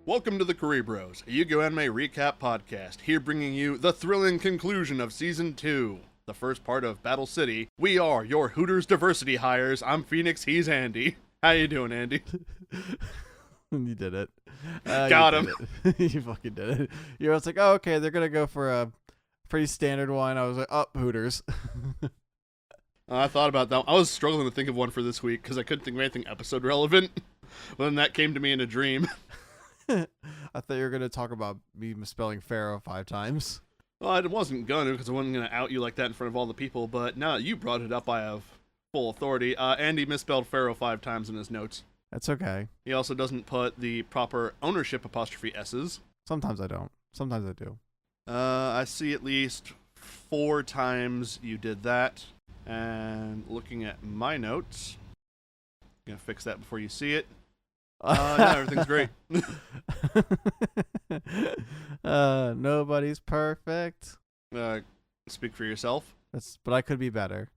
Welcome to the Kuribros, a Yu-Gi-Oh! Anime recap podcast, here bringing you the thrilling conclusion of Season 2, the first part of Battle City. We are your Hooters diversity hires. I'm Phoenix, he's Andy. How you doing, Andy? You did it. Got him. You fucking did it. You were like, oh, okay, they're going to go for a pretty standard one. I was like, oh, Hooters. I thought about that. I was struggling to think of one for this week because I couldn't think of anything episode relevant. But then that came to me in a dream. I thought you were going to talk about me misspelling Pharaoh 5 times. Well, I wasn't going to because I wasn't going to out you like that in front of all the people, but now that you brought it up, I have full authority. Andy misspelled Pharaoh 5 times in his notes. That's okay. He also doesn't put the proper ownership apostrophe S's. Sometimes I don't. Sometimes I do. I see at least 4 times you did that. And looking at my notes, I'm going to fix that before you see it. No, everything's great. Nobody's perfect. Speak for yourself. But I could be better.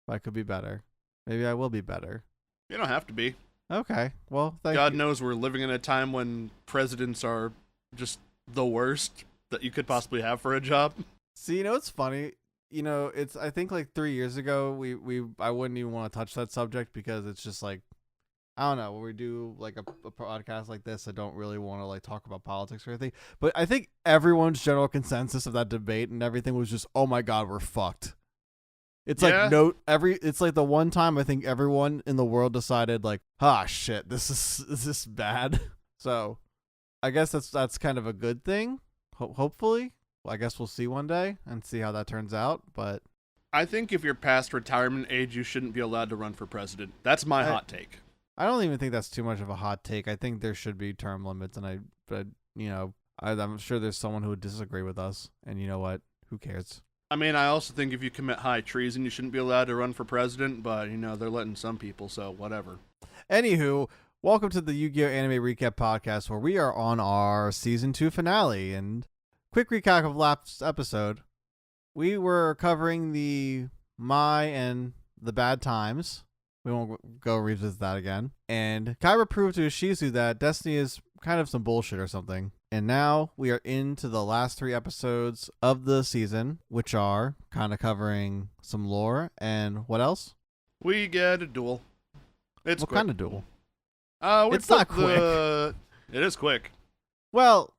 Maybe I will be better. You don't have to be. Okay. Well, thank God you. knows we're living in a time when presidents are just the worst that you could possibly have for a job. See, it's funny. I think like 3 years ago, I wouldn't even want to touch that subject because it's just like, I don't know, when we do like a podcast like this, I don't really want to like talk about politics or anything. But I think everyone's general consensus of that debate and everything was just, oh my God, we're fucked. It's like it's like the one time I think everyone in the world decided like, shit, this is bad. So I guess that's kind of a good thing. Hopefully. Well, I guess we'll see one day and see how that turns out. But I think if you're past retirement age, you shouldn't be allowed to run for president. That's my hot take. I don't even think that's too much of a hot take. I think there should be term limits, and I'm sure there's someone who would disagree with us. And you know what? Who cares? I mean, I also think if you commit high treason, you shouldn't be allowed to run for president. But they're letting some people, so whatever. Anywho, welcome to the Yu-Gi-Oh! Anime Recap Podcast, where we are on our Season 2 finale. And quick recap of last episode. We were covering the Mai and the bad times. We won't go revisit that again. And Kyra proved to Ishizu that Destiny is kind of some bullshit or something. And now we are into the last 3 episodes of the season, which are kind of covering some lore. And what else? We get a duel. What kind of duel? It's not quick. It is quick. Well,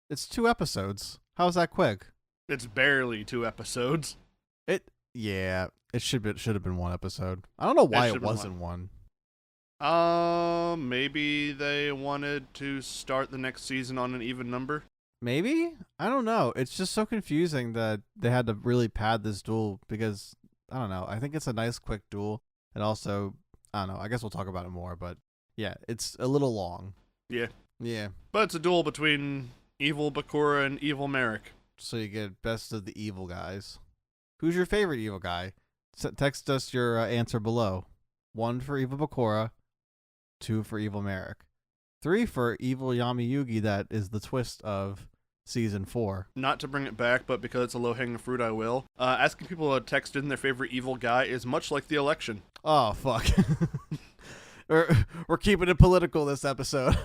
it's 2 episodes. How's that quick? It's barely 2 episodes. It should have been 1 episode. I don't know why it wasn't one. Maybe they wanted to start the next season on an even number. Maybe? I don't know. It's just so confusing that they had to really pad this duel because, I don't know. I think it's a nice quick duel. And also, I don't know. I guess we'll talk about it more, but yeah, it's a little long. Yeah. Yeah. But it's a duel between Evil Bakura and Evil Marik. So you get best of the evil guys. Who's your favorite evil guy? Text us your answer below. 1 for Evil Bakura, 2 for Evil Marik, 3 for Evil Yami Yugi. That is the twist of Season 4. Not to bring it back, but because it's a low-hanging fruit, I will. Asking people to text in their favorite evil guy is much like the election. Oh, fuck. We're keeping it political this episode.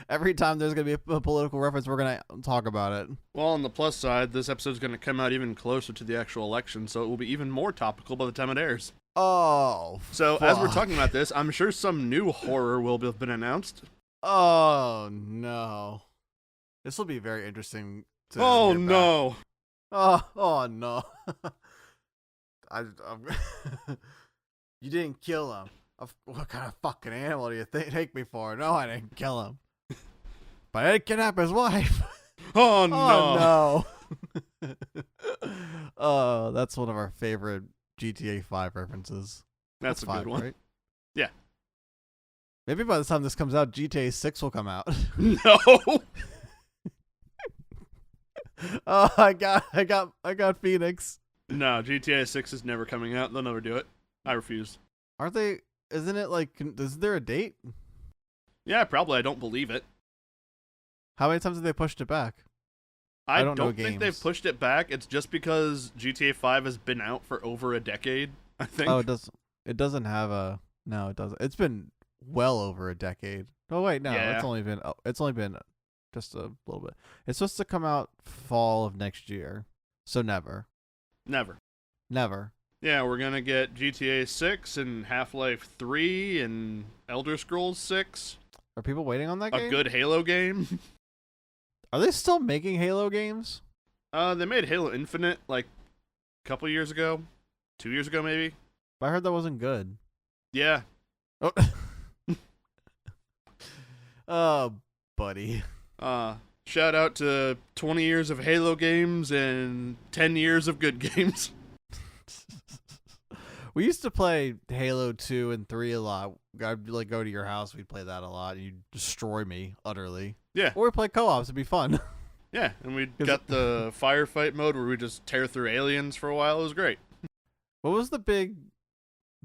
Every time there's gonna be a political reference, we're gonna talk about it. Well, on the plus side, this episode's gonna come out even closer to the actual election, so it will be even more topical by the time it airs. Oh, so fuck. As we're talking about this, I'm sure some new horror will have been announced. Oh no, this will be very interesting. Oh no! Oh no! You didn't kill him. What kind of fucking animal do you take me for? No, I didn't kill him. But I did kidnap his wife. Oh, no. Oh, no. That's one of our favorite GTA 5 references. That's a good one. Right? Yeah. Maybe by the time this comes out, GTA 6 will come out. No. Oh, I got Phoenix. No, GTA 6 is never coming out. They'll never do it. I refuse. Aren't they? Isn't it like, is there a date? Yeah, probably. I don't believe it. How many times have they pushed it back? I don't think they've pushed it back. It's just because GTA 5 has been out for over a decade, I think. Oh, it doesn't have a... No, it doesn't. It's been well over a decade. Oh, wait, no. Yeah. It's only been just a little bit. It's supposed to come out fall of next year, so never. Never. Yeah, we're gonna get GTA 6 and Half-Life 3 and Elder Scrolls 6. Are people waiting on that game? A good Halo game. Are they still making Halo games? They made Halo Infinite like a couple years ago. 2 years ago, maybe. But I heard that wasn't good. Yeah. Oh, oh buddy. Shout out to 20 years of Halo games and 10 years of good games. We used to play Halo 2 and 3 a lot. I'd like go to your house, we'd play that a lot, and you'd destroy me utterly. Yeah. Or we'd play co-ops, it'd be fun. Yeah, and we got the firefight mode where we just tear through aliens for a while. It was great. What was the big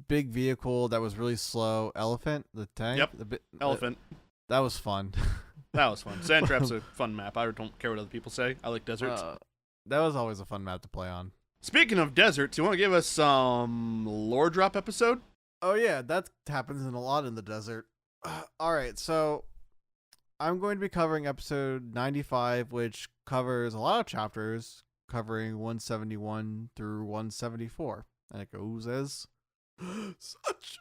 vehicle that was really slow? Elephant? The tank? Yep, Elephant. That was fun. That was fun. Sand Trap's a fun map. I don't care what other people say. I like deserts. That was always a fun map to play on. Speaking of deserts, you want to give us some lore drop episode? Oh yeah, that happens in a lot in the desert. All right, so I'm going to be covering episode 95, which covers a lot of chapters, covering 171 through 174. And it goes as such.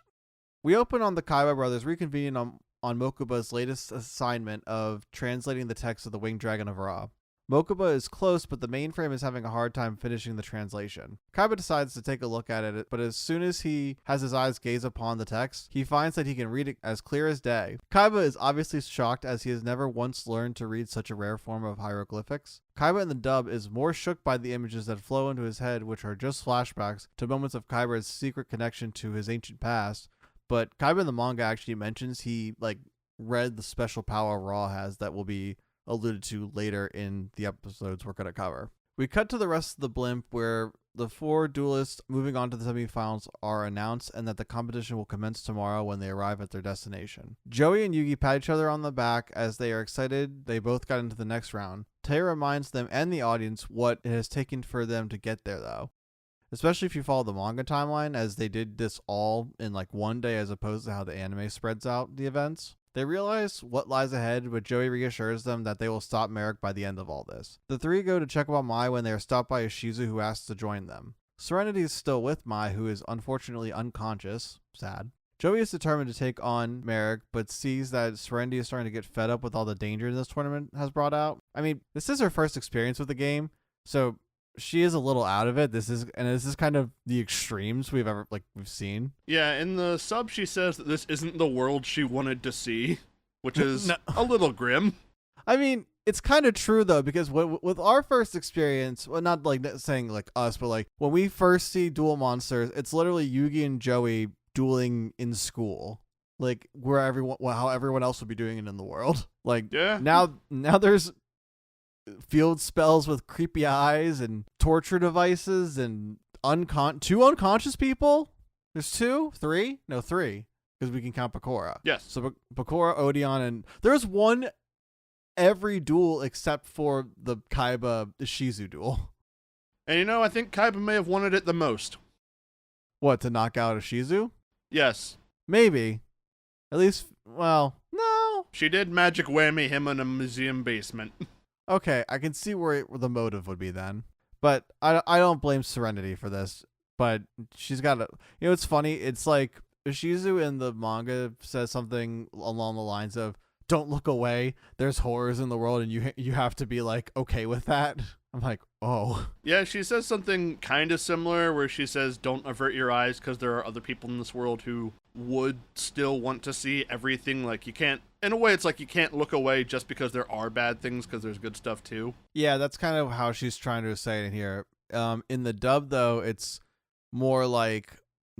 We open on the Kaiba brothers reconvening on Mokuba's latest assignment of translating the text of the Winged Dragon of Ra. Mokuba is close, but the mainframe is having a hard time finishing the translation. Kaiba decides to take a look at it, but as soon as he has his eyes gaze upon the text, he finds that he can read it as clear as day. Kaiba is obviously shocked as he has never once learned to read such a rare form of hieroglyphics. Kaiba in the dub is more shook by the images that flow into his head, which are just flashbacks to moments of Kaiba's secret connection to his ancient past. But Kaiba in the manga actually mentions he read the special power Ra has that will be alluded to later in the episodes we're going to cover. We cut to the rest of the blimp where the 4 duelists moving on to the semifinals are announced and that the competition will commence tomorrow when they arrive at their destination. Joey and Yugi pat each other on the back as they are excited they both got into the next round. Taya reminds them and the audience what it has taken for them to get there though. Especially if you follow the manga timeline, as they did this all in one day as opposed to how the anime spreads out the events. They realize what lies ahead, but Joey reassures them that they will stop Marik by the end of all this. The 3 go to check up on Mai when they are stopped by Ishizu, who asks to join them. Serenity is still with Mai, who is unfortunately unconscious. Sad. Joey is determined to take on Marik, but sees that Serenity is starting to get fed up with all the danger this tournament has brought out. I mean, this is her first experience with the game, so she is a little out of it. This is kind of the extremes we've seen. Yeah, in the sub she says that this isn't the world she wanted to see, which is a little grim. I mean, it's kind of true though, because with our first experience, well, not saying us, but when we first see duel monsters, it's literally Yugi and Joey dueling in school, where how everyone else would be doing it in the world. Now there's field spells with creepy eyes and torture devices and 2 unconscious people. There's 2, 3, no 3, because we can count Bakura. Yes. So Bakura, Odeon, and there's 1 every duel except for the Kaiba Ishizu duel. And I think Kaiba may have wanted it the most. What, to knock out Ishizu? Yes. Maybe. At least, well, no. She did magic whammy him in a museum basement. Okay, I can see where the motive would be then. But I don't blame Serenity for this. But she's got it's funny. It's like Ishizu in the manga says something along the lines of, don't look away. There's horrors in the world and you have to be okay with that. I'm like, oh. Yeah, she says something kind of similar where she says, don't avert your eyes because there are other people in this world who would still want to see everything. You can't, in a way, it's you can't look away just because there are bad things because there's good stuff too. Yeah, that's kind of how she's trying to say it here. In the dub, though, it's more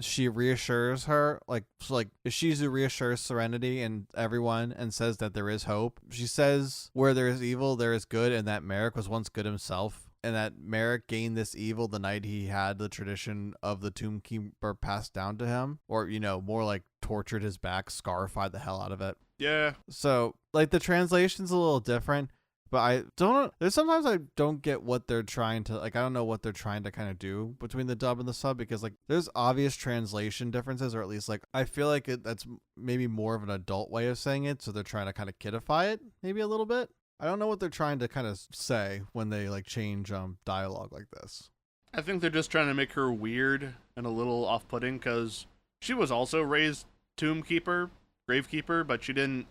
she reassures her, Ishizu reassures Serenity and everyone and says that there is hope. She says where there is evil, there is good, and that Marik was once good himself, and that Marik gained this evil the night he had the tradition of the Tomb Keeper passed down to him, or, more tortured his back, scarified the hell out of it. Yeah. So, the translation's a little different. But there's sometimes I don't get what they're trying to, I don't know what they're trying to kind of do between the dub and the sub, because there's obvious translation differences, or at least I feel that's maybe more of an adult way of saying it. So they're trying to kind of kidify it maybe a little bit. I don't know what they're trying to kind of say when they like change dialogue like this. I think they're just trying to make her weird and a little off-putting because she was also raised Tombkeeper, Gravekeeper, but she didn't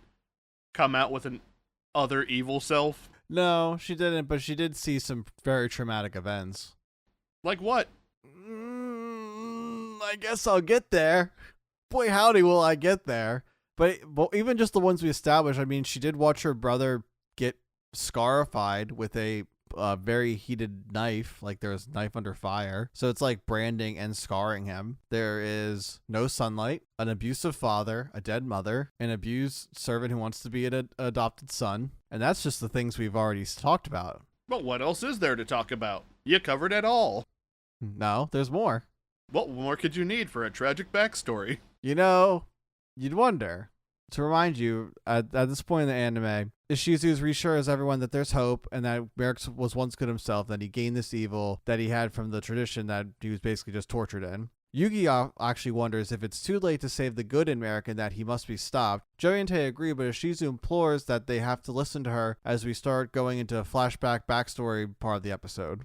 come out with an other evil self. No, she didn't, but she did see some very traumatic events. Like what? I guess I'll get there. Boy, howdy will I get there. But even just the ones we established, I mean, she did watch her brother get scarified with a very heated knife, like there was a knife under fire. So it's like branding and scarring him. There is no sunlight, an abusive father, a dead mother, an abused servant who wants to be an adopted son. And that's just the things we've already talked about. But what else is there to talk about? You covered it all. No, there's more. What more could you need for a tragic backstory? You know, you'd wonder. To remind you, at this point in the anime, Ishizu's reassures everyone that there's hope and that Marik was once good himself, that he gained this evil that he had from the tradition that he was basically just tortured in. Yugi actually wonders if it's too late to save the good in Marik and that he must be stopped. Joey and Tei agree, but Ishizu implores that they have to listen to her as we start going into a flashback backstory part of the episode.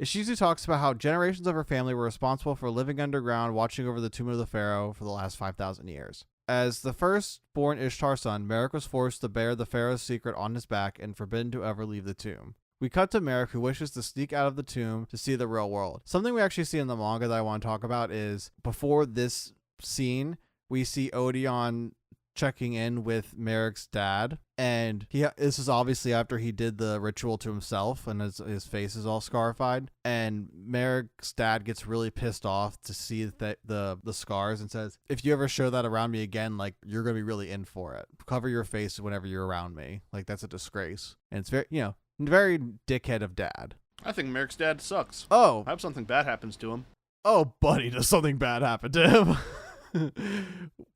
Ishizu talks about how generations of her family were responsible for living underground, watching over the tomb of the pharaoh for the last 5,000 years. As the first-born Ishtar son, Marik was forced to bear the pharaoh's secret on his back and forbidden to ever leave the tomb. We cut to Marik, who wishes to sneak out of the tomb to see the real world. Something we actually see in the manga that I want to talk about is, before this scene, we see Odeon checking in with Marik's dad, and this is obviously after he did the ritual to himself and his face is all scarified, and Marik's dad gets really pissed off to see the scars and says, if you ever show that around me again, like, you're gonna be really in for it. Cover your face whenever you're around me. Like, that's a disgrace. And it's very, very dickhead of dad. I think Marik's dad sucks. Oh, I hope something bad happens to him. Oh, buddy, does something bad happen to him?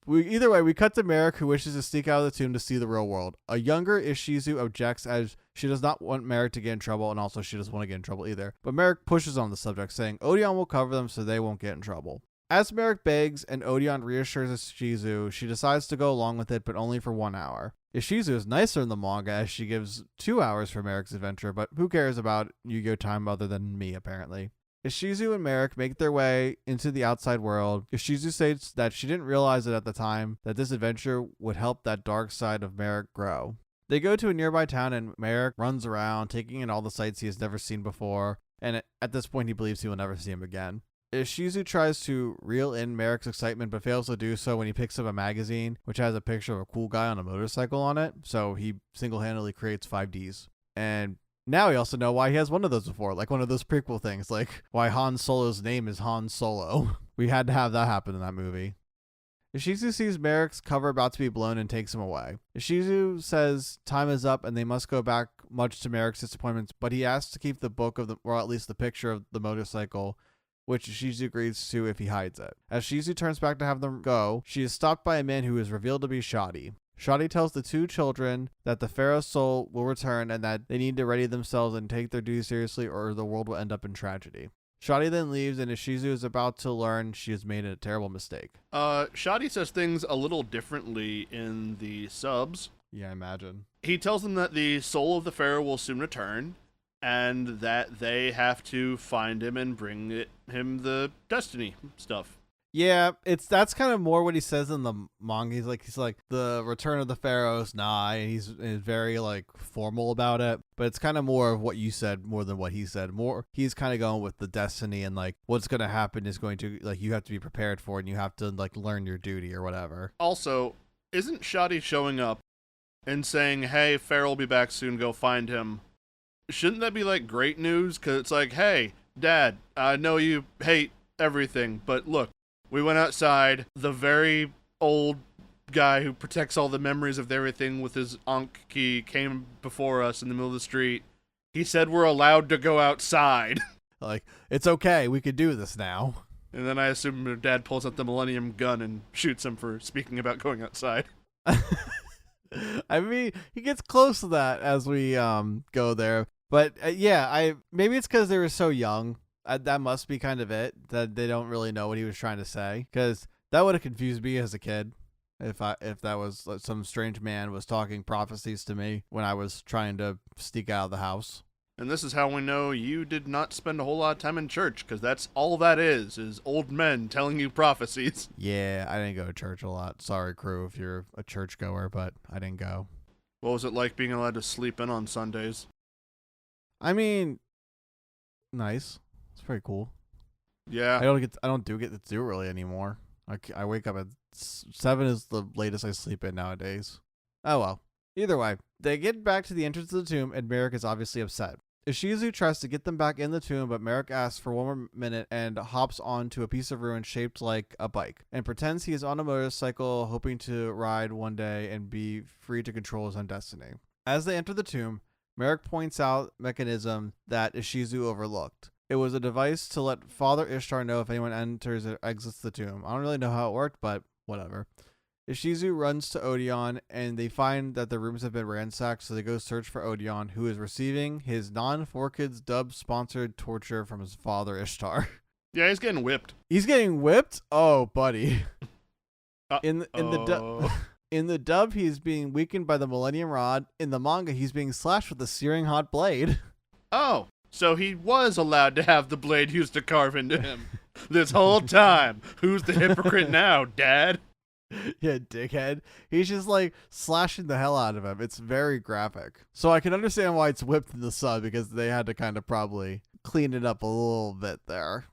Either way, we cut to Marik, who wishes to sneak out of the tomb to see the real world. A younger Ishizu objects as she does not want Marik to get in trouble, and also she doesn't want to get in trouble either. But Marik pushes on the subject, saying Odeon will cover them so they won't get in trouble. As Marik begs and Odeon reassures Ishizu, she decides to go along with it, but only for 1 hour. Ishizu is nicer in the manga as she gives 2 hours for Marik's adventure, but who cares about Yu-Gi-Oh time other than me, apparently. Ishizu and Marik make their way into the outside world. Ishizu states that she didn't realize it at the time that this adventure would help that dark side of Marik grow. They go to a nearby town and Marik runs around, taking in all the sights he has never seen before, and at this point he believes he will never see him again. Ishizu tries to reel in Marik's excitement but fails to do so when he picks up a magazine which has a picture of a cool guy on a motorcycle on it, so he single-handedly creates 5Ds. And now we also know why he has one of those before, like one of those prequel things, like why Han Solo's name is Han Solo. We had to have that happen in that movie. Ishizu sees Marik's cover about to be blown and takes him away. Ishizu says time is up and they must go back, much to Marik's disappointment, but he asks to keep the book or at least the picture of the motorcycle, which Ishizu agrees to if he hides it. As Ishizu turns back to have them go, she is stopped by a man who is revealed to be Shadi. Shadi tells the two children that the pharaoh's soul will return and that they need to ready themselves and take their duty seriously or the world will end up in tragedy. Shadi then leaves and Ishizu is about to learn she has made a terrible mistake. Shadi says things a little differently in the subs. Yeah, I imagine. He tells them that the soul of the pharaoh will soon return and that they have to find him and bring him the destiny stuff. Yeah, that's kind of more what he says in the manga. He's like the return of the pharaoh's nigh, and he's very like formal about it. But it's kind of more of what you said more than what he said. More he's kind of going with the destiny and like what's going to happen is going to like you have to be prepared for it and you have to like learn your duty or whatever. Also, isn't Shadi showing up and saying, "Hey, Pharaoh will be back soon. Go find him"? Shouldn't that be like great news? Because it's like, "Hey, Dad, I know you hate everything, but look. We went outside, the very old guy who protects all the memories of everything with his Ankh key came before us in the middle of the street. He said we're allowed to go outside." Like, it's okay, we could do this now. And then I assume her dad pulls out the Millennium Gun and shoots him for speaking about going outside. I mean, he gets close to that as we go there. But maybe it's because they were so young. That must be kind of it, that they don't really know what he was trying to say, because that would have confused me as a kid. if that was like, some strange man was talking prophecies to me when I was trying to sneak out of the house. And this is how we know you did not spend a whole lot of time in church, because that's all that is old men telling you prophecies. Yeah, I didn't go to church a lot. Sorry, crew, if you're a churchgoer, but I didn't go. What was it like being allowed to sleep in on Sundays? I mean, nice. It's pretty cool. Yeah. I don't get to do it really anymore. I wake up at 7 is the latest I sleep in nowadays. Oh well. Either way, they get back to the entrance of the tomb, and Marik is obviously upset. Ishizu tries to get them back in the tomb, but Marik asks for one more minute and hops onto a piece of ruin shaped like a bike and pretends he is on a motorcycle, hoping to ride one day and be free to control his own destiny. As they enter the tomb, Marik points out a mechanism that Ishizu overlooked. It was a device to let Father Ishtar know if anyone enters or exits the tomb. I don't really know how it worked, but whatever. Ishizu runs to Odeon, and they find that the rooms have been ransacked, so they go search for Odeon, who is receiving his non-4Kids dub-sponsored torture from his father Ishtar. Yeah, he's getting whipped. He's getting whipped? Oh, buddy. In the dub, he's being weakened by the Millennium Rod. In the manga, he's being slashed with a searing hot blade. Oh, so he was allowed to have the blade used to carve into him this whole time. Who's the hypocrite now, Dad? Yeah, dickhead. He's just like slashing the hell out of him. It's very graphic. So I can understand why it's whipped in the sub, because they had to kind of probably clean it up a little bit there.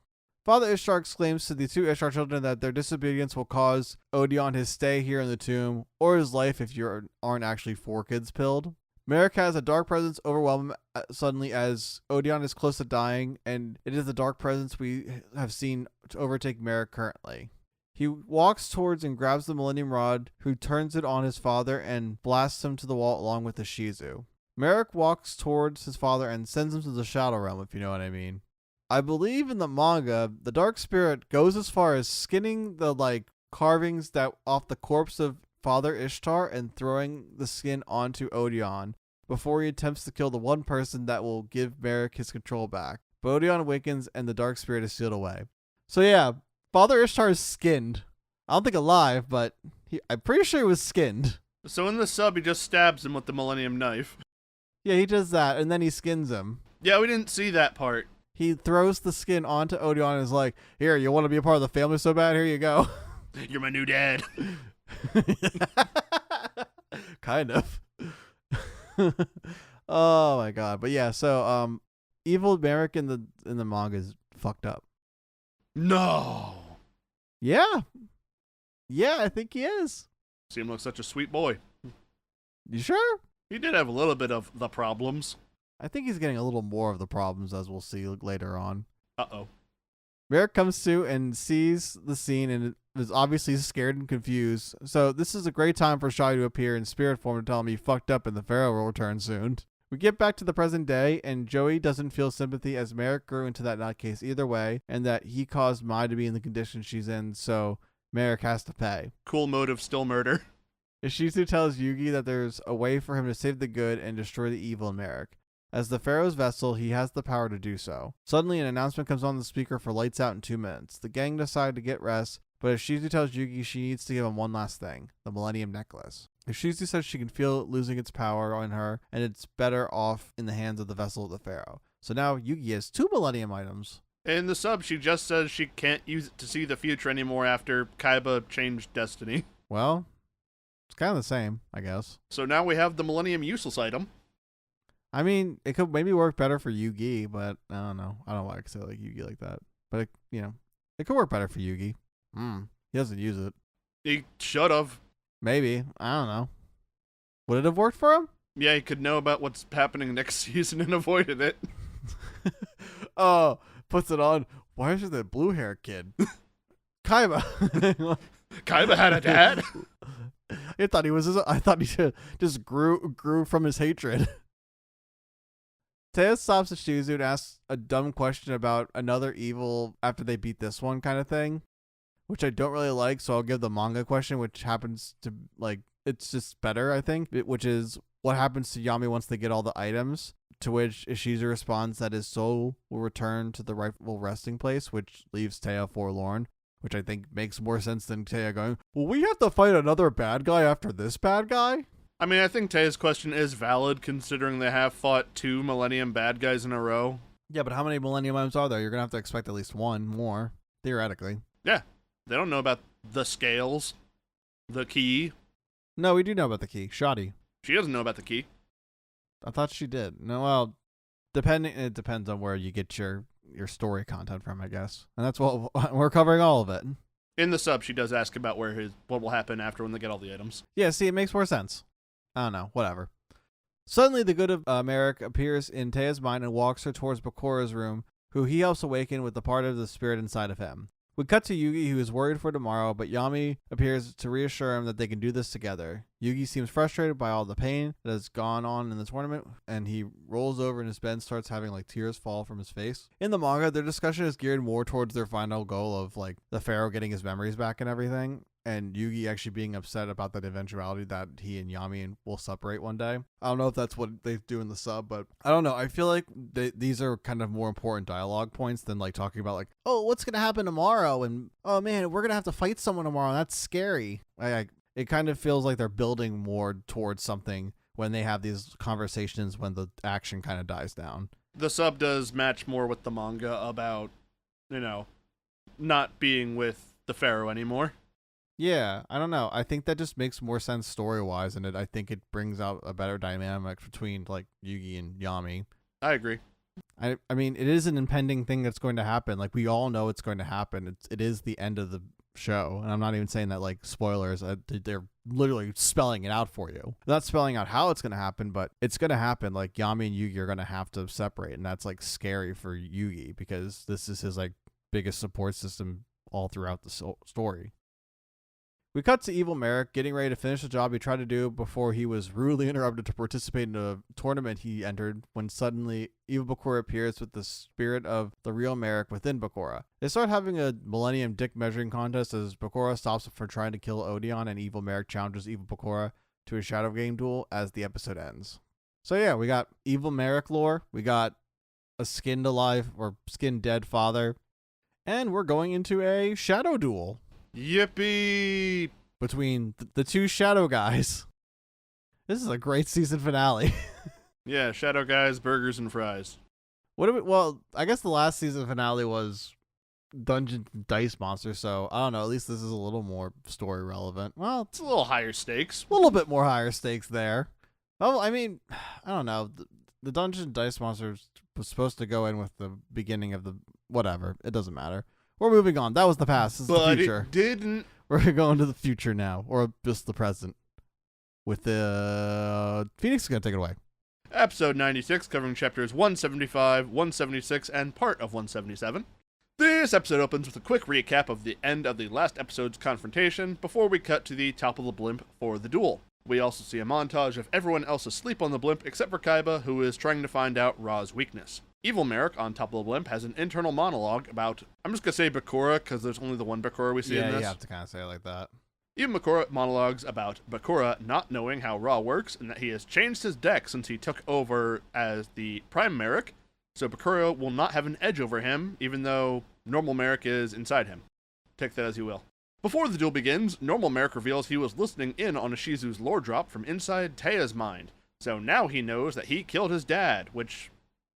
Father Ishtar exclaims to the two Ishtar children that their disobedience will cause Odeon his stay here in the tomb, or his life if you aren't actually 4Kids pilled. Marik has a dark presence overwhelm him suddenly as Odeon is close to dying, and it is the dark presence we have seen to overtake Marik currently. He walks towards and grabs the Millennium Rod, who turns it on his father and blasts him to the wall along with the Shizu. Marik walks towards his father and sends him to the Shadow Realm, if you know what I mean. I believe in the manga, the Dark Spirit goes as far as skinning the carvings that off the corpse of Father Ishtar and throwing the skin onto Odeon before he attempts to kill the one person that will give Marik his control back. But Odeon awakens and the Dark Spirit is sealed away. So yeah, Father Ishtar is skinned. I don't think alive, but I'm pretty sure he was skinned. So in the sub, he just stabs him with the Millennium Knife. Yeah, he does that, and then he skins him. Yeah, we didn't see that part. He throws the skin onto Odeon and is like, here, you want to be a part of the family so bad? Here you go. You're my new dad. Kind of. Oh my god. But yeah, so Evil Marik in the manga is fucked up. No. Yeah, I think he is. Seemed like such a sweet boy. You sure? He did have a little bit of the problems. I think he's getting a little more of the problems, as we'll see later on. Uh-oh. Marik comes to and sees the scene and is obviously scared and confused. So this is a great time for Shai to appear in spirit form to tell him he fucked up and the Pharaoh will return soon. We get back to the present day, and Joey doesn't feel sympathy as Marik grew into that nutcase either way, and that he caused Mai to be in the condition she's in, so Marik has to pay. Cool motive, still murder. Ishizu tells Yugi that there's a way for him to save the good and destroy the evil in Marik. As the Pharaoh's vessel, he has the power to do so. Suddenly, an announcement comes on the speaker for lights out in 2 minutes. The gang decide to get rest, but Ishizu tells Yugi she needs to give him one last thing, the Millennium Necklace. Ishizu says she can feel it losing its power on her, and it's better off in the hands of the vessel of the Pharaoh. So now Yugi has 2 Millennium items. In the sub, she just says she can't use it to see the future anymore after Kaiba changed destiny. Well, it's kind of the same, I guess. So now we have the Millennium Useless item. I mean, it could maybe work better for Yugi, but I don't know. I don't like to say like Yugi like that. But, it could work better for Yugi. He doesn't use it. He should have. Maybe. I don't know. Would it have worked for him? Yeah, he could know about what's happening next season and avoided it. Oh, puts it on. Why is there that blue hair kid? Kaiba. Kaiba had a dad? I thought he just grew from his hatred. Taya stops at Shizu and asks a dumb question about another evil after they beat this one kind of thing, which I don't really like, so I'll give the manga question, which happens to, it's just better, I think, which is what happens to Yami once they get all the items, to which Ishizu responds that his soul will return to the rightful resting place, which leaves Taya forlorn. which I think makes more sense than Taya going, well, we have to fight another bad guy after this bad guy? I mean, I think Taya's question is valid considering they have fought 2 Millennium bad guys in a row. Yeah, but how many Millennium Items are there? You're going to have to expect at least one more, theoretically. Yeah, they don't know about the scales, the key. No, we do know about the key. Shoddy. She doesn't know about the key. I thought she did. No, well, it depends on where you get your story content from, I guess. And that's what we're covering all of it. In the sub, she does ask about what will happen after when they get all the items. Yeah, see, it makes more sense. I don't know, whatever. Suddenly, the good of Marik appears in Taya's mind and walks her towards Bakura's room, who he helps awaken with the part of the spirit inside of him. We cut to Yugi, who is worried for tomorrow, but Yami appears to reassure him that they can do this together. Yugi seems frustrated by all the pain that has gone on in the tournament, and he rolls over in his bed and starts having like tears fall from his face. In the manga, their discussion is geared more towards their final goal of like the pharaoh getting his memories back and everything, and Yugi actually being upset about that eventuality that he and Yami will separate one day. I don't know if that's what they do in the sub, but I don't know. I feel like these are kind of more important dialogue points than like talking about like, oh, what's going to happen tomorrow? And, oh man, we're going to have to fight someone tomorrow. That's scary. It kind of feels like they're building more towards something when they have these conversations when the action kind of dies down. The sub does match more with the manga about, not being with the pharaoh anymore. Yeah, I don't know. I think that just makes more sense story-wise, and I think it brings out a better dynamic between like Yugi and Yami. I agree. I mean, it is an impending thing that's going to happen. Like, we all know it's going to happen. It is the end of the show, and I'm not even saying that like spoilers. They're literally spelling it out for you. They're not spelling out how it's going to happen, but it's going to happen. Like, Yami and Yugi are going to have to separate, and that's like scary for Yugi because this is his like biggest support system all throughout the story. We cut to Evil Marik getting ready to finish the job he tried to do before he was rudely interrupted to participate in a tournament he entered when suddenly Evil Bakura appears with the spirit of the real Marik within Bakura. They start having a Millennium Dick measuring contest as Bakura stops him from trying to kill Odeon and Evil Marik challenges Evil Bakura to a Shadow Game duel as the episode ends. So yeah, we got Evil Marik lore, we got a skinned alive or skinned dead father, and we're going into a shadow duel. Yippee! Between the two shadow guys. This is a great season finale. Yeah, shadow guys, burgers, and fries. Well, I guess the last season finale was Dungeon Dice Monster, so I don't know. At least this is a little more story relevant. Well, It's a little higher stakes. a little bit more higher stakes there. Oh, I mean, I don't know. The Dungeon Dice Monster was supposed to go in with the beginning of the whatever. It doesn't matter. We're moving on. That was the past. This is the future. But it didn't. We're going to the future now, or just the present. With the Phoenix is going to take it away. Episode 96, covering chapters 175, 176, and part of 177. This episode opens with a quick recap of the end of the last episode's confrontation before we cut to the top of the blimp for the duel. We also see a montage of everyone else asleep on the blimp except for Kaiba, who is trying to find out Ra's weakness. Evil Marik on top of the blimp has an internal monologue about, I'm just going to say Bakura because there's only the one Bakura we see in this. Yeah, you have to kind of say it like that. Evil Bakura monologues about Bakura not knowing how Ra works and that he has changed his deck since he took over as the Prime Marik, so Bakura will not have an edge over him even though normal Marik is inside him. Take that as you will. Before the duel begins, normal Marik reveals he was listening in on Ishizu's lore drop from inside Teia's mind, so now he knows that he killed his dad, which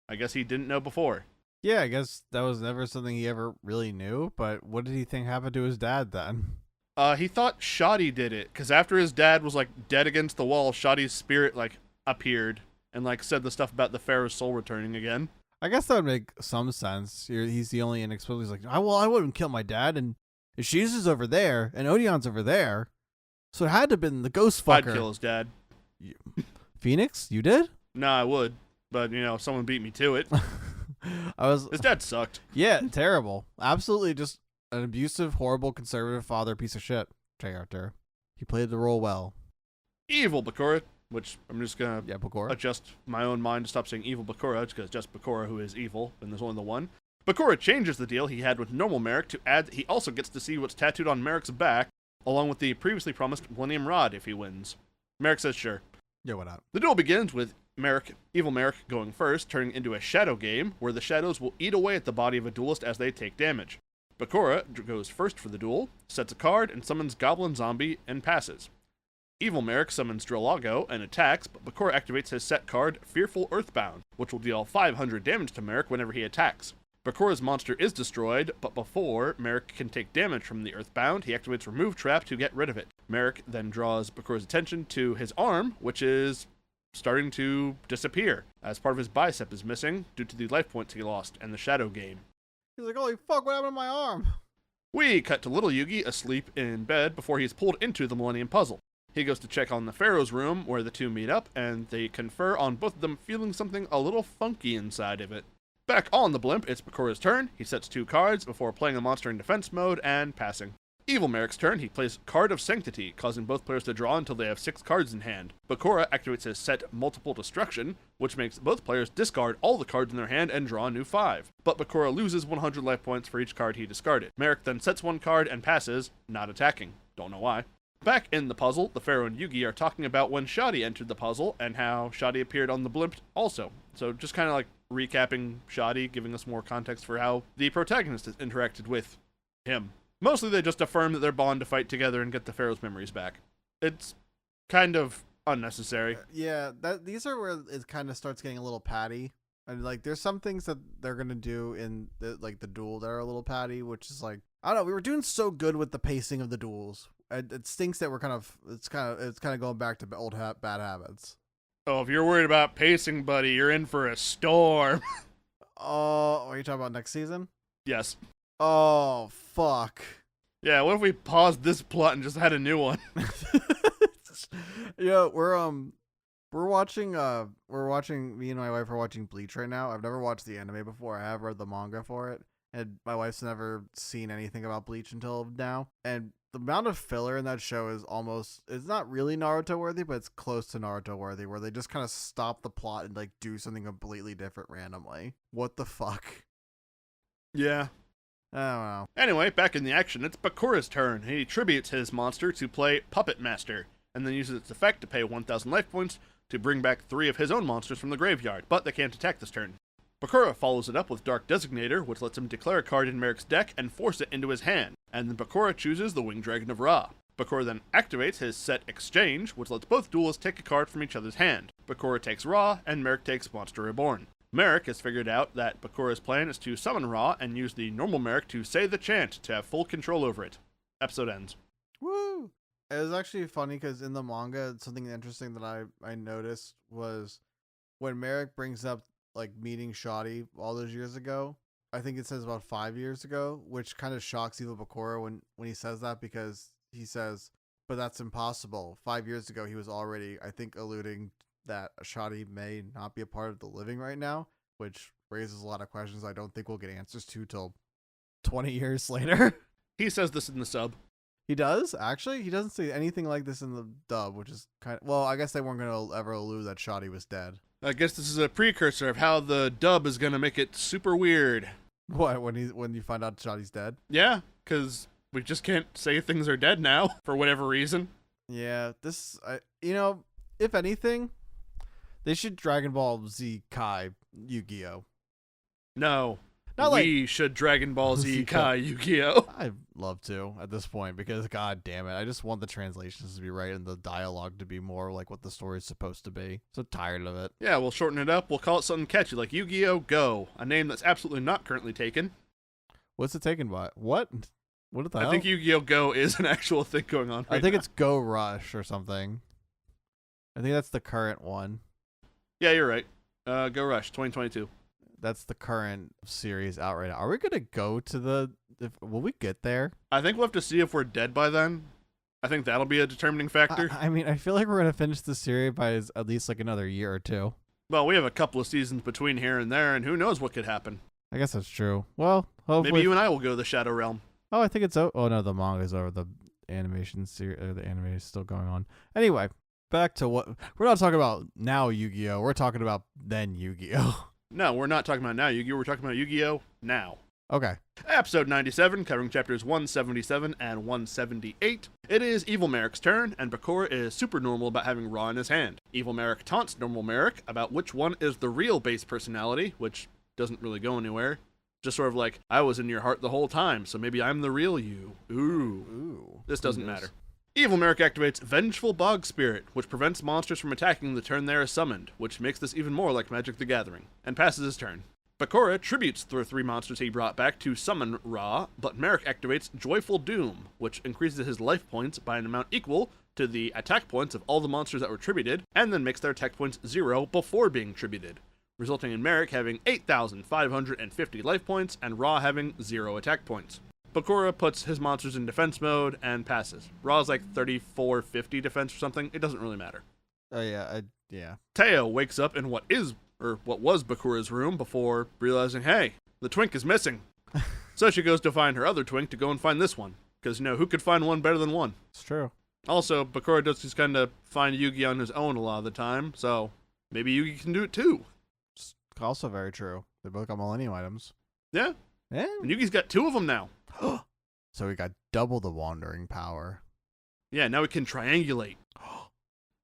I guess he didn't know before. Yeah, I guess that was never something he ever really knew, but what did he think happened to his dad then? He thought Shoddy did it, because after his dad was, dead against the wall, Shoddy's spirit, appeared and, said the stuff about the Pharaoh's soul returning again. I guess that would make some sense. He's the only inexplicable. He's like, I wouldn't kill my dad, and Ishizu's over there, and Odeon's over there, so it had to have been the ghost fucker. I'd kill his dad. Phoenix, you did? No, I would, but, someone beat me to it. His dad sucked. Yeah, terrible. Absolutely just an abusive, horrible, conservative father piece of shit character. He played the role well. Evil Bakura, which I'm just going to Bakura. adjust my own mind to stop saying Evil Bakura, because just Bakura who is evil, and there's only the one. Bakura changes the deal he had with normal Marik to add that he also gets to see what's tattooed on Marik's back, along with the previously promised Millennium Rod if he wins. Marik says sure. Yeah, why not? The duel begins with Evil Marik going first, turning into a shadow game, where the shadows will eat away at the body of a duelist as they take damage. Bakura goes first for the duel, sets a card, and summons Goblin Zombie and passes. Evil Marik summons Drillago and attacks, but Bakura activates his set card, Fearful Earthbound, which will deal 500 damage to Marik whenever he attacks. Bakura's monster is destroyed, but before Marik can take damage from the Earthbound, he activates Remove Trap to get rid of it. Marik then draws Bakura's attention to his arm, which is starting to disappear, as part of his bicep is missing due to the life points he lost and the Shadow Game. He's like, holy fuck, what happened to my arm? We cut to little Yugi asleep in bed before he's pulled into the Millennium Puzzle. He goes to check on the Pharaoh's room where the two meet up, and they confer on both of them feeling something a little funky inside of it. Back on the blimp, it's Bakura's turn. He sets 2 cards before playing a monster in defense mode and passing. Evil Marik's turn, he plays Card of Sanctity, causing both players to draw until they have 6 cards in hand. Bakura activates his set Multiple Destruction, which makes both players discard all the cards in their hand and draw a new 5. But Bakura loses 100 life points for each card he discarded. Marik then sets 1 card and passes, not attacking. Don't know why. Back in the puzzle, the Pharaoh and Yugi are talking about when Shadi entered the puzzle and how Shadi appeared on the blimp also. So just kind of like recapping Shadi, giving us more context for how the protagonist has interacted with him. Mostly they just affirm that they're bond to fight together and get the Pharaoh's memories back. It's kind of unnecessary. Yeah, these are where it kind of starts getting a little patty. And like there's some things that they're going to do in the duel that are a little patty, which is like, I don't know, we were doing so good with the pacing of the duels. It stinks that we're it's kind of going back to old bad habits. Oh, if you're worried about pacing, buddy, you're in for a storm. Oh, are you talking about next season? Yes. Oh, fuck. Yeah, what if we paused this plot and just had a new one? Yeah, we're watching, me and my wife are watching Bleach right now. I've never watched the anime before. I have read the manga for it, and my wife's never seen anything about Bleach until now. And the amount of filler in that show is it's not really Naruto worthy, but it's close to Naruto worthy, where they just kind of stop the plot and like do something completely different randomly. What the fuck? Yeah. I don't know. Anyway, back in the action, it's Bakura's turn. He tributes his monster to play Puppet Master, and then uses its effect to pay 1,000 life points to bring back 3 of his own monsters from the graveyard, but they can't attack this turn. Bakura follows it up with Dark Designator, which lets him declare a card in Marik's deck and force it into his hand, and then Bakura chooses the Winged Dragon of Ra. Bakura then activates his set Exchange, which lets both duelists take a card from each other's hand. Bakura takes Ra, and Marik takes Monster Reborn. Marik has figured out that Bakura's plan is to summon Ra and use the normal Marik to say the chant to have full control over it. Episode ends. Woo! It was actually funny because in the manga, something interesting that I noticed was when Marik brings up like meeting Shadi all those years ago. I think it says about 5 years ago, which kind of shocks Evil Bakura when he says that, because he says, but that's impossible. 5 years ago, he was already, I think, alluding that Shadi may not be a part of the living right now, which raises a lot of questions I don't think we'll get answers to till 20 years later. He says this in the sub. He does? Actually? He doesn't say anything like this in the dub, which is kind of... Well, I guess they weren't going to ever allude that Shadi was dead. I guess this is a precursor of how the dub is going to make it super weird. What, when you find out Shadi's dead? Yeah, because we just can't say things are dead now, for whatever reason. Yeah, if anything, they should Dragon Ball Z Kai Yu-Gi-Oh! No. Not we should Dragon Ball Z Kai Yu-Gi-Oh! I'd love to at this point, because god damn it, I just want the translations to be right and the dialogue to be more like what the story's supposed to be. So tired of it. Yeah, we'll shorten it up. We'll call it something catchy like Yu-Gi-Oh! Go, a name that's absolutely not currently taken. What's it taken by? What the hell? I think Yu-Gi-Oh! Go is an actual thing going on right I think now. it's Go Rush or something. I think that's the current one. Yeah, you're right. Go Rush 2022. That's the current series out right now. Are we gonna go to will we get there? I think we'll have to see if we're dead by then. I think that'll be a determining factor. I mean, I feel like we're gonna finish the series by at least like another year or two. Well, we have a couple of seasons between here and there, and who knows what could happen. I guess that's true. Well, hopefully. Maybe you and I will go to the Shadow Realm. Oh, I think it's oh no, the manga's over. The animation series, the anime is still going on. Anyway, back to what we're not talking about now. Yu-Gi-Oh! We're talking about then Yu-Gi-Oh! No, we're not talking about now Yu-Gi-Oh! We're talking about Yu-Gi-Oh! Now. Okay. Episode 97, covering chapters 177 and 178. It is Evil Marik's turn, and Bakura is super normal about having Ra in his hand. Evil Marik taunts normal Marik about which one is the real base personality, which doesn't really go anywhere. Just sort of like, I was in your heart the whole time, so maybe I'm the real you. Ooh. Ooh. This doesn't matter. Evil Marik activates Vengeful Bog Spirit, which prevents monsters from attacking the turn they are summoned, which makes this even more like Magic the Gathering, and passes his turn. Bakura tributes the 3 monsters he brought back to summon Ra, but Marik activates Joyful Doom, which increases his life points by an amount equal to the attack points of all the monsters that were tributed, and then makes their attack points 0 before being tributed, resulting in Marik having 8,550 life points and Ra having 0 attack points. Bakura puts his monsters in defense mode and passes. Ra's like 3450 defense or something. It doesn't really matter. Oh, yeah. Yeah. Teo wakes up in what was Bakura's room before realizing, hey, the twink is missing. So she goes to find her other twink to go and find this one. Because, who could find one better than one? It's true. Also, Bakura does just kind of find Yugi on his own a lot of the time, so maybe Yugi can do it too. It's also very true. They both got Millennium items. Yeah. Yeah. And Yugi's got 2 of them now. So we got double the wandering power. Yeah, now we can triangulate.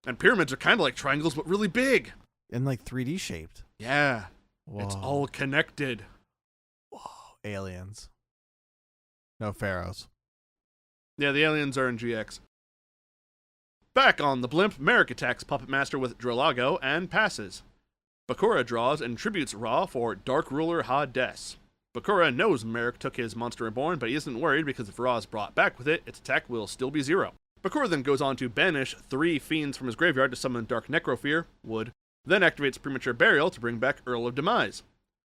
And pyramids are kind of like triangles, but really big. And like 3D shaped. Yeah. Whoa. It's all connected. Whoa. Aliens. No pharaohs. Yeah, the aliens are in GX. Back on the blimp, Marik attacks Puppet Master with Dralago and passes. Bakura draws and tributes Ra for Dark Ruler Hades. Bakura knows Marik took his Monster Reborn, but he isn't worried because if Ra is brought back with it, its attack will still be 0. Bakura then goes on to banish 3 fiends from his graveyard to summon Dark Necrofear, Wood, then activates Premature Burial to bring back Earl of Demise.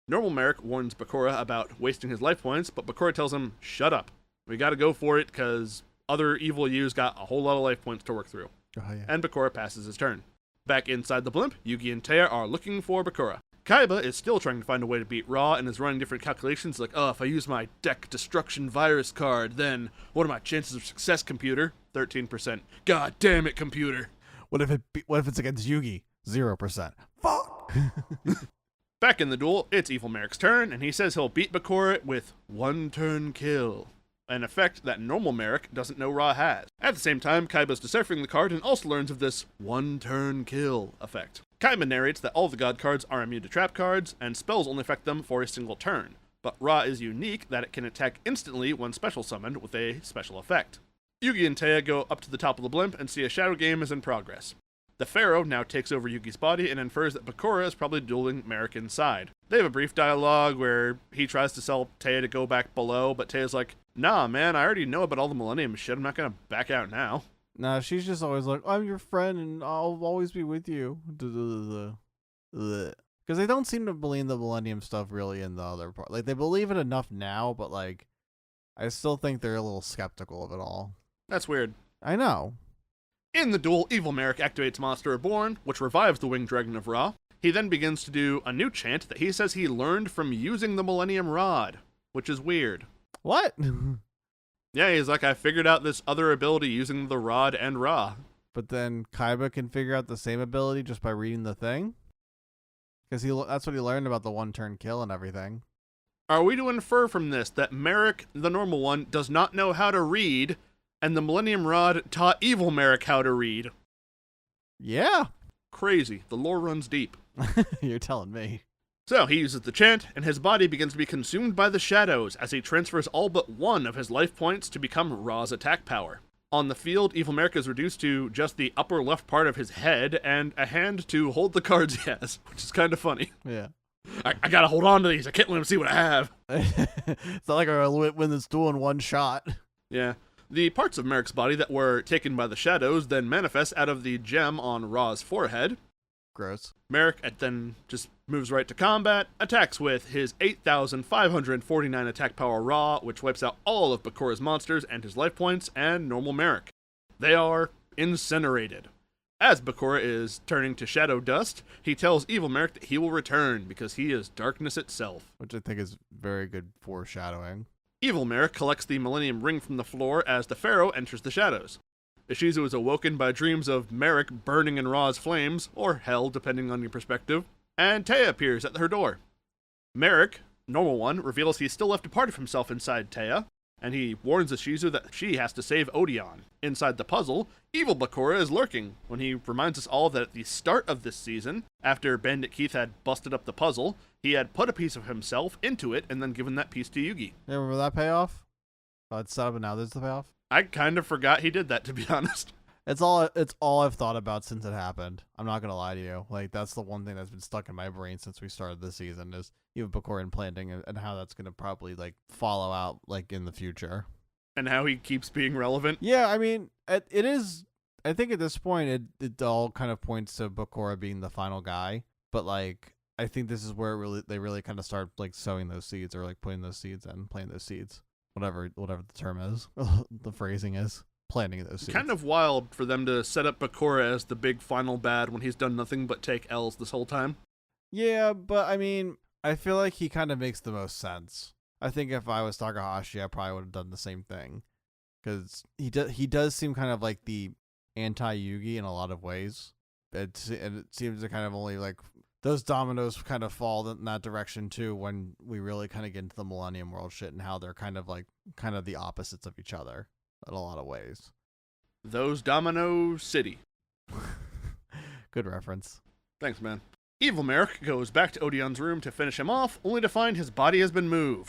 Normal Marik warns Bakura about wasting his life points, but Bakura tells him, shut up. We gotta go for it, because other evil U's got a whole lot of life points to work through. Oh, yeah. And Bakura passes his turn. Back inside the blimp, Yugi and Taya are looking for Bakura. Kaiba is still trying to find a way to beat Ra and is running different calculations like, if I use my Deck Destruction Virus card, then what are my chances of success, computer? 13%. God damn it, computer. What if it's against Yugi? 0%. Fuck. Back in the duel, it's Evil Marik's turn, and he says he'll beat Bakura with 1-turn kill, an effect that normal Marik doesn't know Ra has. At the same time, Kaiba's deciphering the card and also learns of this 1-turn kill effect. Kaiba narrates that all the god cards are immune to trap cards, and spells only affect them for a single turn, but Ra is unique that it can attack instantly when special summoned with a special effect. Yugi and Taya go up to the top of the blimp and see a shadow game is in progress. The Pharaoh now takes over Yugi's body and infers that Bakura is probably dueling Marik inside. They have a brief dialogue where he tries to sell Taya to go back below, but Taya's like, nah, man, I already know about all the Millennium shit. I'm not gonna back out now. Nah, she's just always like, I'm your friend and I'll always be with you. Because they don't seem to believe the Millennium stuff really in the other part. Like, they believe it enough now, but like, I still think they're a little skeptical of it all. That's weird. I know. In the duel, Evil Marik activates Monster Reborn, which revives the Winged Dragon of Ra. He then begins to do a new chant that he says he learned from using the Millennium Rod, which is weird. What? Yeah, he's like, I figured out this other ability using the Rod and Ra. But then Kaiba can figure out the same ability just by reading the thing? Because that's what he learned about the 1-turn kill and everything. Are we to infer from this that Marik, the normal one, does not know how to read, and the Millennium Rod taught Evil Marik how to read? Yeah. Crazy. The lore runs deep. You're telling me. So he uses the chant, and his body begins to be consumed by the shadows as he transfers all but 1 of his life points to become Ra's attack power. On the field, Evil Marik is reduced to just the upper left part of his head and a hand to hold the cards he has, which is kind of funny. Yeah. I gotta hold on to these. I can't let him see what I have. It's not like I'll win this duel in 1 shot. Yeah. The parts of Marik's body that were taken by the shadows then manifest out of the gem on Ra's forehead. Gross. Marik then just moves right to combat, attacks with his 8,549 attack power Ra, which wipes out all of Bakura's monsters and his life points, and normal Marik. They are incinerated. As Bakura is turning to shadow dust, he tells Evil Marik that he will return because he is darkness itself. Which I think is very good foreshadowing. Evil Marik collects the Millennium Ring from the floor as the Pharaoh enters the shadows. Ishizu is awoken by dreams of Marik burning in Ra's flames, or hell, depending on your perspective, and Taya appears at her door. Marik, normal one, reveals he still left a part of himself inside Taya, and he warns Ishizu that she has to save Odeon. Inside the puzzle, Evil Bakura is lurking when he reminds us all that at the start of this season, after Bandit Keith had busted up the puzzle, he had put a piece of himself into it and then given that piece to Yugi. Yeah, remember that payoff? It's set up and now there's the payoff. I kind of forgot he did that, to be honest. It's all I've thought about since it happened. I'm not gonna lie to you. Like, that's the one thing that's been stuck in my brain since we started this season is Evil Bakura implanting and how that's gonna probably like follow out like in the future. And how he keeps being relevant. Yeah, I mean, it is. I think at this point, it all kind of points to Bakura being the final guy. But like, I think this is where they really kind of start like sowing those seeds or like putting those seeds and planting those seeds, whatever the term is, the phrasing is. Planting those seeds. Kind of wild for them to set up Bakura as the big final bad when he's done nothing but take L's this whole time. Yeah, but I mean, I feel like he kind of makes the most sense. I think if I was Takahashi, I probably would have done the same thing. Because he does seem kind of like the anti-Yugi in a lot of ways. And it seems to kind of only like those dominoes kind of fall in that direction too when we really kind of get into the Millennium World shit and how they're kind of the opposites of each other. In a lot of ways. Those Domino City. Good reference. Thanks, man. Evil Marik goes back to Odeon's room to finish him off, only to find his body has been moved.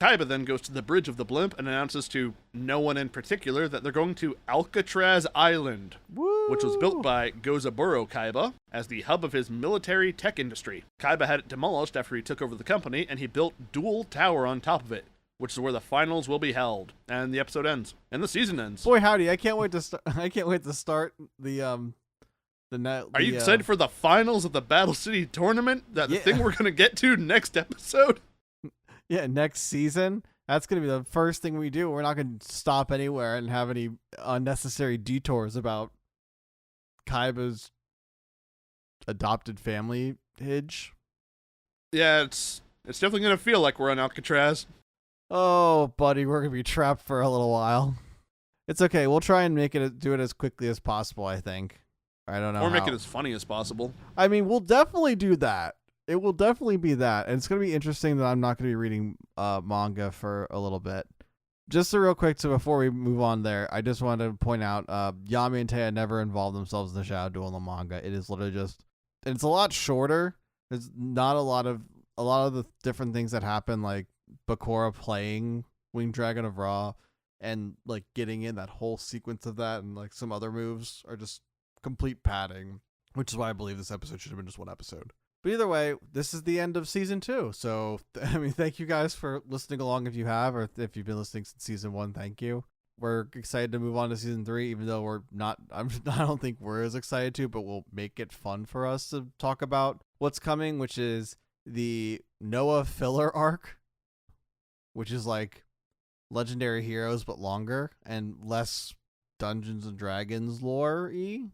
Kaiba then goes to the bridge of the blimp and announces to no one in particular that they're going to Alcatraz Island, Woo! Which was built by Gozaburo Kaiba as the hub of his military tech industry. Kaiba had it demolished after he took over the company, and he built Duel Tower on top of it, which is where the finals will be held, and the episode ends, and the season ends. Boy, howdy! I can't wait to start. I can't wait to start the net. Are you excited for the finals of the Battle City tournament? The thing we're gonna get to next episode. Yeah, next season. That's gonna be the first thing we do. We're not gonna stop anywhere and have any unnecessary detours about Kaiba's adopted family hidge. Yeah, it's definitely gonna feel like we're on Alcatraz. Oh, buddy, we're gonna be trapped for a little while. It's okay. We'll try and do it as quickly as possible. I think. I don't know. Or make it as funny as possible. I mean, we'll definitely do that. It will definitely be that, and it's gonna be interesting that I'm not gonna be reading manga for a little bit. Just real quick, so before we move on there, I just wanted to point out Yami and Taya never involved themselves in the Shadow Duel in the manga. It is literally just, and it's a lot shorter. There's not a lot of the different things that happen, like Bakura playing Winged Dragon of Ra and like getting in that whole sequence of that, and like some other moves are just complete padding, which is why I believe this episode should have been just one episode. But either way, this is the end of season 2. So, I mean, thank you guys for listening along if you have, or if you've been listening since season 1, thank you. We're excited to move on to season 3, even though we're not, I don't think we're as excited to, but we'll make it fun for us to talk about what's coming, which is the Noah filler arc, which is like Legendary Heroes, but longer and less Dungeons and Dragons lore-y,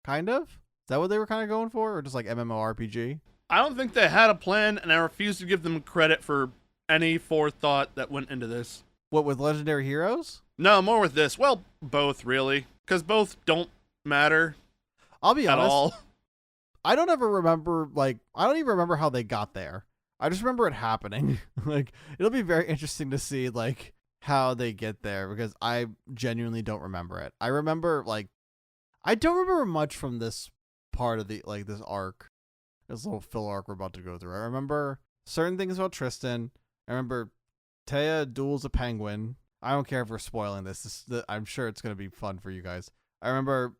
kind of. Is that what they were kind of going for, or just like MMORPG? I don't think they had a plan, and I refuse to give them credit for any forethought that went into this. What, with Legendary Heroes? No, more with this. Well, both, really. Because both don't matter. I'll be honest. At all. I don't ever remember, I don't even remember how they got there. I just remember it happening. It'll be very interesting to see, how they get there, because I genuinely don't remember it. I remember, I don't remember much from this part of the, this arc. This little fill arc we're about to go through. I remember certain things about Tristan. I remember Taya duels a penguin. I don't care if we're spoiling this. I'm sure it's going to be fun for you guys. I remember,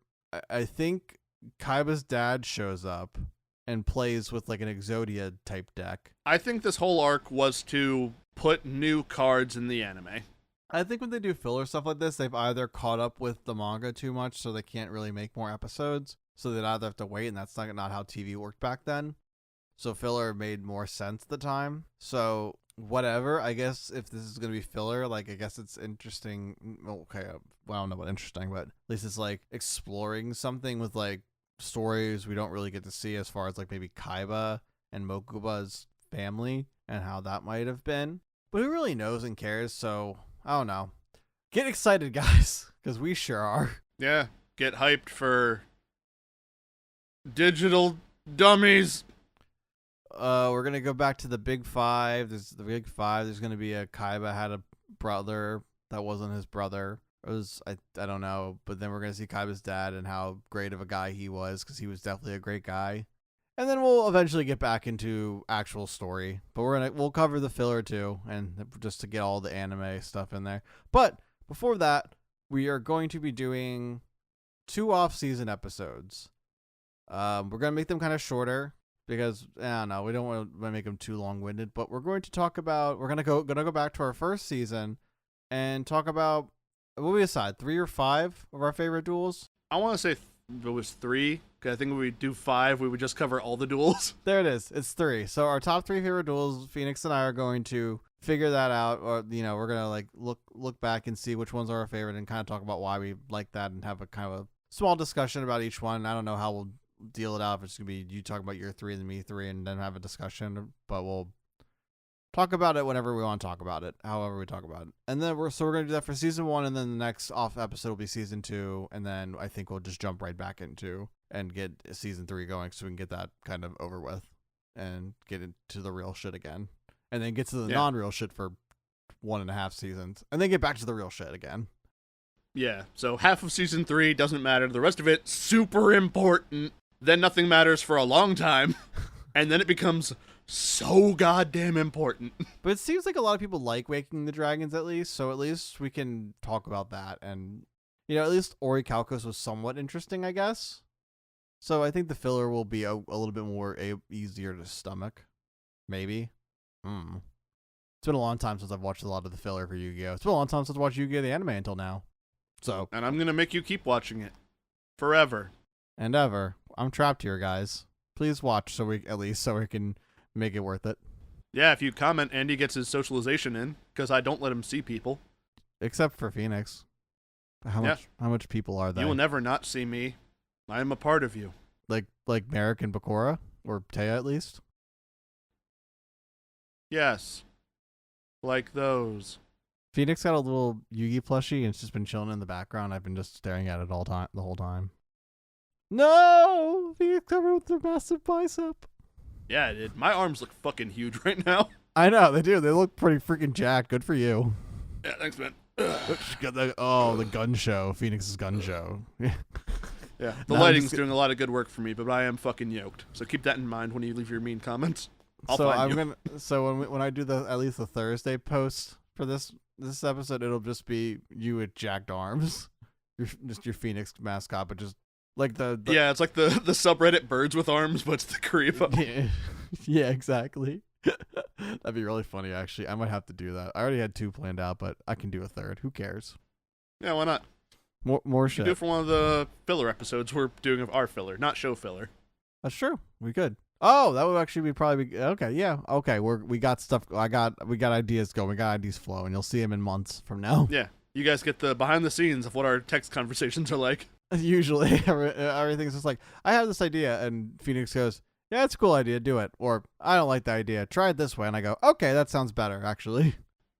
I think Kaiba's dad shows up and plays with an Exodia type deck. I think this whole arc was to put new cards in the anime. I think when they do filler stuff like this, they've either caught up with the manga too much, so they can't really make more episodes. So they'd either have to wait, and that's not how TV worked back then. So filler made more sense at the time. So whatever, I guess if this is going to be filler, I guess it's interesting. Okay, well, I don't know about interesting, but at least it's exploring something with stories we don't really get to see, as far as maybe Kaiba and Mokuba's family and how that might have been. But who really knows and cares? So I don't know. Get excited, guys, because we sure are. Yeah, get hyped for digital dummies. We're gonna go back to the Big Five. There's the Big Five. There's gonna be a Kaiba had a brother that wasn't his brother. It was I don't know, but then we're gonna see Kaiba's dad and how great of a guy he was, because he was definitely a great guy. And then we'll eventually get back into actual story, but we'll cover the filler too, and just to get all the anime stuff in there. But before that, we are going to be doing 2 off-season episodes. We're gonna make them kind of shorter because I don't know, we don't want to make them too long-winded. But we're going to talk about we're gonna go back to our first season and talk about. What will we decide? 3 or 5 of our favorite duels? I want to say it was 3, because I think if we do 5, we would just cover all the duels. There it is. It's 3. So our top 3 favorite duels, Phoenix and I are going to figure that out, or we're gonna like look back and see which ones are our favorite and kind of talk about why we like that and have a kind of a small discussion about each one. I don't know how we'll deal it out. If it's gonna be you talk about your 3 and then me 3 and then have a discussion, but we'll talk about it whenever we want to talk about it, however we talk about it. And then we're going to do that for season 1, and then the next off episode will be season 2, and then I think we'll just jump right back into and get season 3 going so we can get that kind of over with and get into the real shit again. And then get to the non-real shit for 1.5 seasons, and then get back to the real shit again. Yeah, so half of season 3 doesn't matter. The rest of it, super important. Then nothing matters for a long time, and then it becomes so goddamn important. But it seems like a lot of people like Waking the Dragons, at least, so at least we can talk about that. And, at least Orichalcos was somewhat interesting, I guess. So I think the filler will be a little bit more easier to stomach. Maybe. It's been a long time since I've watched a lot of the filler for Yu-Gi-Oh! It's been a long time since I watched Yu-Gi-Oh! The anime until now. So. And I'm going to make you keep watching it. Forever. And ever. I'm trapped here, guys. Please watch so we can make it worth it. Yeah, if you comment, Andy gets his socialization in, because I don't let him see people. Except for Phoenix. How much people are there? You will never not see me. I am a part of you. Like Marik and Bakura? Or Taya, at least? Yes. Like those. Phoenix got a little Yugi plushie, and it's just been chilling in the background. I've been just staring at it the whole time. No! Phoenix covered with their massive bicep. Yeah, it did. My arms look fucking huge right now. I know, they do. They look pretty freaking jacked. Good for you. Yeah, thanks, man. The gun show. Phoenix's gun show. Yeah, the lighting's doing a lot of good work for me, but I am fucking yoked. So keep that in mind when you leave your mean comments. So when I do at least the Thursday post for this episode, it'll just be you with jacked arms. Just your Phoenix mascot, but just like yeah, it's like the subreddit birds with arms, but it's the Kuribros. Yeah, exactly. That'd be really funny, actually. I might have to do that. I already had 2 planned out, but I can do a 3rd. Who cares? Yeah, why not? More shit. We do it for one of the filler episodes we're doing of our filler, not show filler. That's true. We could. Oh, that would actually be probably okay. Yeah, okay. We got stuff. We got ideas going. We got ideas flowing. You'll see them in months from now. Yeah, you guys get the behind the scenes of what our text conversations are like. Usually, everything's just like, I have this idea, and Phoenix goes, "Yeah, it's a cool idea. Do it." Or, "I don't like the idea. Try it this way." And I go, "Okay, that sounds better, actually."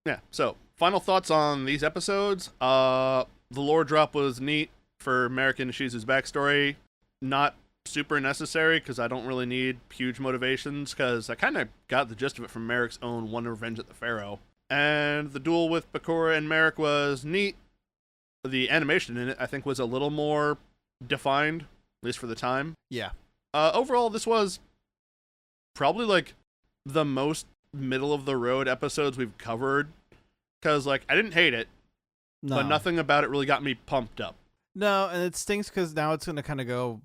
Yeah. So, final thoughts on these episodes. The lore drop was neat for Marik and Shizu's backstory. Not super necessary, because I don't really need huge motivations, because I kind of got the gist of it from Marik's own One Revenge at the Pharaoh. And the duel with Bakura and Marik was neat. The animation in it, I think, was a little more defined, at least for the time. Yeah. Overall, this was probably, like, the most middle-of-the-road episodes we've covered, because, like, I didn't hate it, but nothing about it really got me pumped up. No, and it stinks because now it's gonna kind of go.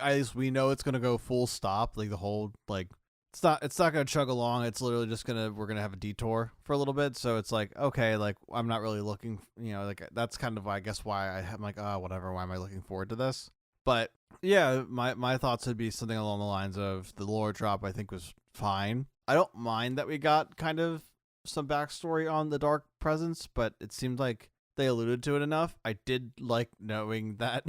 At least we know it's gonna go full stop. Like the whole it's not gonna chug along. It's literally just we're gonna have a detour for a little bit. So it's like, okay, like I'm not really looking. Like that's kind of I guess why I'm like, oh, whatever. Why am I looking forward to this? But yeah, my thoughts would be something along the lines of the lore drop. I think was fine. I don't mind that we got kind of some backstory on the Dark Presence, but it seemed like they alluded to it enough. I did like knowing that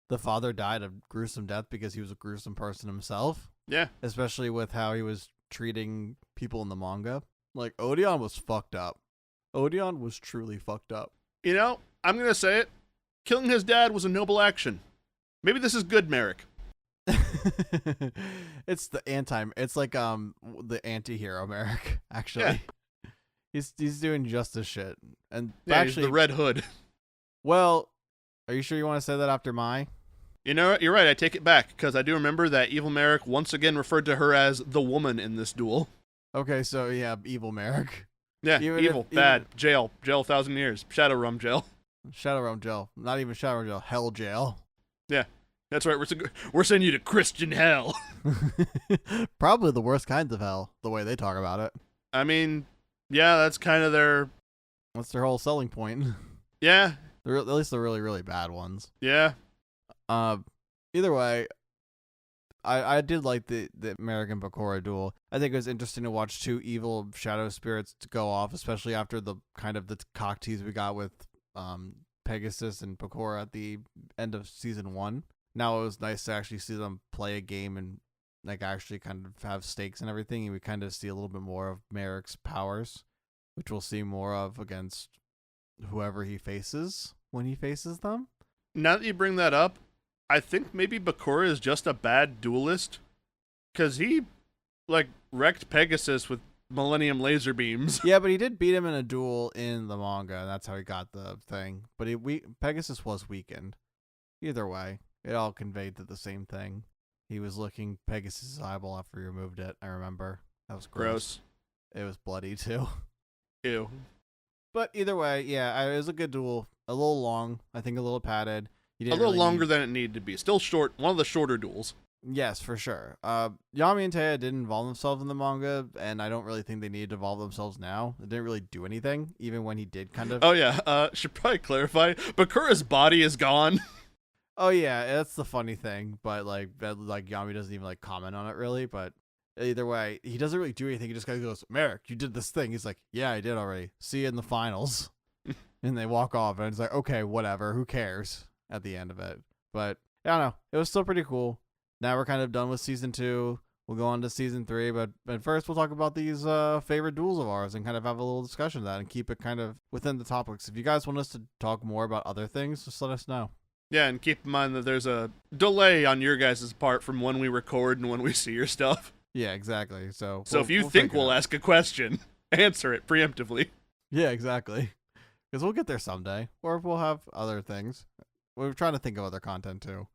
the father died a gruesome death because he was a gruesome person himself. Yeah. Especially with how he was treating people in the manga. Like, Odeon was fucked up. Odeon was truly fucked up. I'm going to say it. Killing his dad was a noble action. Maybe this is good, Marik. It's like the anti-hero Marik, actually. Yeah. He's doing justice shit. And Yeah, actually, he's the Red Hood. well, are you sure you want to say that after Mai? You know what? You're right. I take it back, because I do remember that Evil Marik once again referred to her as the woman in this duel. Okay, so yeah, Evil Marik. Yeah, evil, bad, jail, 1,000 years, Shadow Realm jail. Shadow Realm jail. Not even Shadow Realm jail. Hell jail. Yeah, that's right. We're sending you to Christian hell. Probably the worst kinds of hell, the way they talk about it. I mean, yeah, that's kind of their... That's their whole selling point. Yeah. At least the really, really bad ones. Yeah. Either way, I did like the American Bakura duel. I think it was interesting to watch two evil shadow spirits to go off, especially after the kind of the cock tease we got with Pegasus and Bakura at the end of season 1. Now it was nice to actually see them play a game and like actually kind of have stakes and everything, and we kind of see a little bit more of Marik's powers, which we'll see more of against whoever he faces when he faces them. Now that you bring that up, I think maybe Bakura is just a bad duelist, because he, like, wrecked Pegasus with Millennium laser beams. Yeah, but he did beat him in a duel in the manga, and that's how he got the thing. But Pegasus was weakened. Either way, it all conveyed to the same thing. He was licking Pegasus' eyeball after he removed it, I remember. That was gross. It was bloody, too. Ew. But either way, yeah, it was a good duel. A little long, I think a little padded. A little longer than it needed to be. Still short. One of the shorter duels. Yes, for sure. Yami and Taya didn't involve themselves in the manga, and I don't really think they needed to involve themselves now. It didn't really do anything, even when he did kind of... Oh, yeah. Should probably clarify. Bakura's body is gone. Oh, yeah, that's the funny thing, but, like Yami doesn't even, like, comment on it, really, but either way, he doesn't really do anything. He just kind of goes, Marik, you did this thing. He's like, yeah, I did already. See you in the finals. And they walk off, and it's like, okay, whatever. Who cares at the end of it? But, I don't know. It was still pretty cool. Now we're kind of done with season 2. We'll go on to season 3, but first we'll talk about these favorite duels of ours and kind of have a little discussion of that and keep it kind of within the topics. If you guys want us to talk more about other things, just let us know. Yeah, and keep in mind that there's a delay on your guys' part from when we record and when we see your stuff. Yeah, exactly. So if you think we'll ask a question, answer it preemptively. Yeah, exactly. Because we'll get there someday, or we'll have other things. We're trying to think of other content too.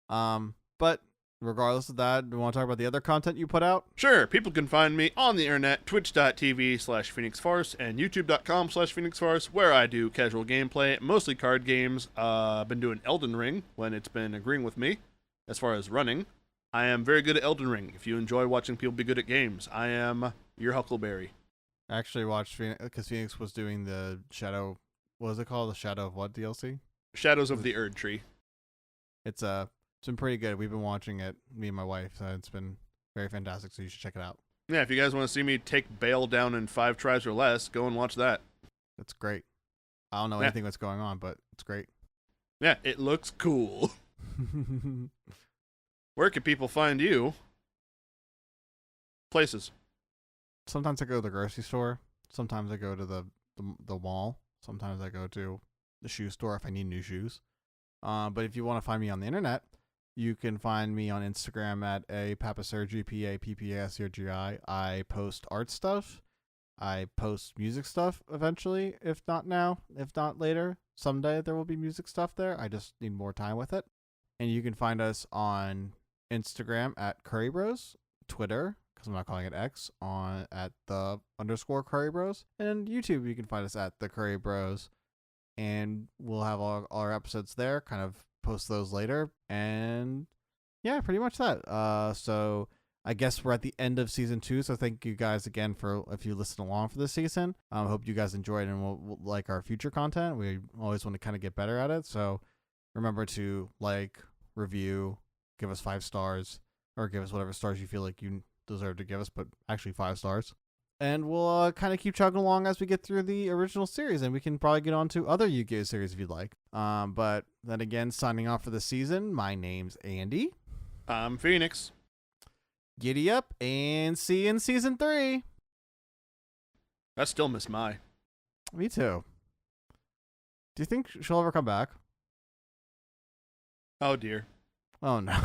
But regardless of that, do you want to talk about the other content you put out? Sure. People can find me on the internet, twitch.tv/PhoenixFarce and youtube.com/PhoenixFarce, where I do casual gameplay, mostly card games. I've been doing Elden Ring when it's been agreeing with me as far as running. I am very good at Elden Ring. If you enjoy watching people be good at games, I am your Huckleberry. I actually watched because Phoenix was doing the Shadow, what was it called? The Shadow of what DLC? Shadows of the Erd Tree. It's been pretty good. We've been watching it, me and my wife. So it's been very fantastic, so you should check it out. Yeah, if you guys want to see me take Bale down in 5 tries or less, go and watch that. It's great. I don't know anything that's going on, but it's great. Yeah, it looks cool. Where can people find you? Places. Sometimes I go to the grocery store. Sometimes I go to the mall. Sometimes I go to the shoe store if I need new shoes. But if you want to find me on the internet, you can find me on Instagram at PAPASERGI. I post art stuff. I post music stuff eventually, if not now, if not later. Someday there will be music stuff there. I just need more time with it. And you can find us on Instagram at Kuribros, Twitter, because I'm not calling it X, at the _Kuribros, and YouTube you can find us at the Kuribros. And we'll have all our episodes there, kind of post those later. And yeah, pretty much that. So I guess we're at the end of season 2. So thank you guys again for if you listen along for this season. I hope you guys enjoyed and will like our future content. We always want to kind of get better at it. So remember to like, review, give us 5 stars, or give us whatever stars you feel like you deserve to give us, but actually 5 stars. And we'll kind of keep chugging along as we get through the original series, and we can probably get on to other Yu-Gi-Oh! Series if you'd like. But then again, signing off for the season, my name's Andy. I'm Phoenix. Giddy up, and see you in season 3. I still miss Mai. Me too. Do you think she'll ever come back? Oh, dear. Oh, no.